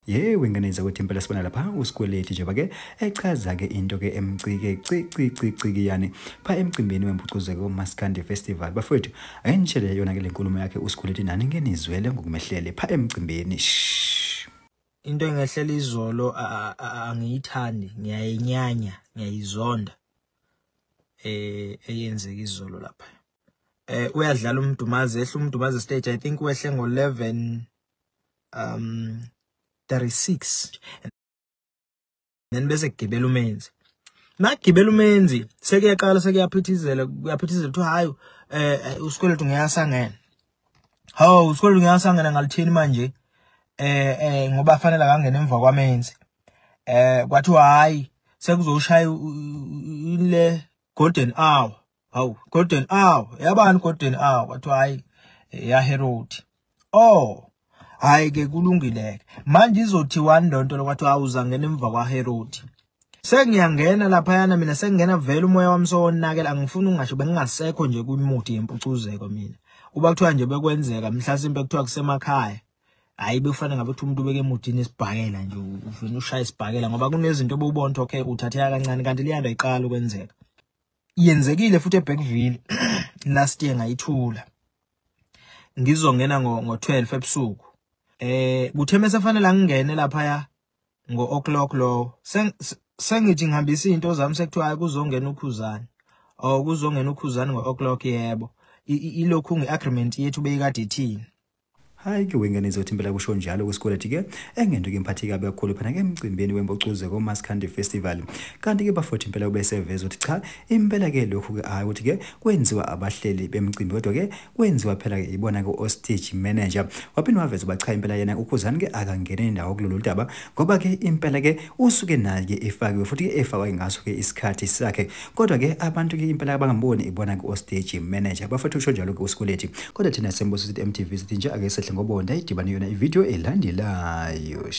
Wengeneza ukuthi impela sibona lapha uSikweleti njengoba ke echaza ke into ke emcike cici yani pha emcimbini wempucuzeko Maskandi Festival. Bafowethu ayinitshele yona ke lenkulumo yakhe uSikweleti nani ngenizwele ngokumehlele pha emcimbini. Into engehlela izolo angiyithandi, ngiyayinyanya, ngiyayizonda eyenzeka izolo lapha. Uyadlala uMdumazi, ehla uMdumazi stage, I think wehle ngo-11 36 then bese kugibela uMenzi. Nakugibela uMenzi sekuyaqala sekuyaphithizela kuthi hayi uSikweleti ngiyasangena. Hawu uSikweleti ngiyasangena ngalithini manje? Ngoba fanele akangena emva kwaMenzi. Kwathi hayi sekuzoshaya ile golden hour. Hawu golden hour, yabani golden hour? Kwathi hayi ya Herod. Hayi ke kulungileke. Manje izothi wandonto lokwathi awuzangena emva kwaHerod. Sengiyangena lapha yana mina sengena vele umoya wami sowonakela, angifuni ungasho bengingasekho nje kwimudi yempucuzeko mina. Kuba kuthiwa nje bekwenzeka mhlasimbe kuthiwa kusemakhaya. Hayi bekufanele ngabe kuthi umuntu ubeke emudini isibhakela nje ufuna ushaya isibhakela ngoba kunezinto obubonto okay uthatheka kancane kanti liyanda iqala ukwenzeka. Yenzekile futhi eBackville last year ngayithula. Ngizongena ngo-12 ebusuku. Kuthe mesefanele ngingene lapha ya ngo-o'clock lo. Sengithi ngihambisa into zami sekuthiwa kuzongena uKhuzani. Kuzongena uKhuzani ngo-o'clock yebo. Ilokhu ngeagreement yethu beyikade ithini. Hayi ke wengeneza ukuthi impela kusho njalo kweSikweleti ke engento ke imphathi kabe kakhulu phana ke emcimbini wempucuzeko Maskandi Festival. Kanti ke bafowethu impela ubeseveza ukuthi cha impela ke lokhu ke hayi ukuthi ke kwenziwa abahleli bemcimbi kodwa ke kwenziwa phela ke ibona ke stage manager. Waphinde waveza ubacha impela yena uKhuzani ke akangene indawo kulolu daba ngoba ke impela ke usuke naye ke efakiwe futhi ke efakwa ngaso ke isikhathi sakhe kodwa ke abantu ke impela abangamboni ibona ke stage manager. Bafowethu usho njalo ke uSikweleti kodwa thina sembuzo sithi MTV sithi nje ake ngobonda idibane yona ivideo elandelayo.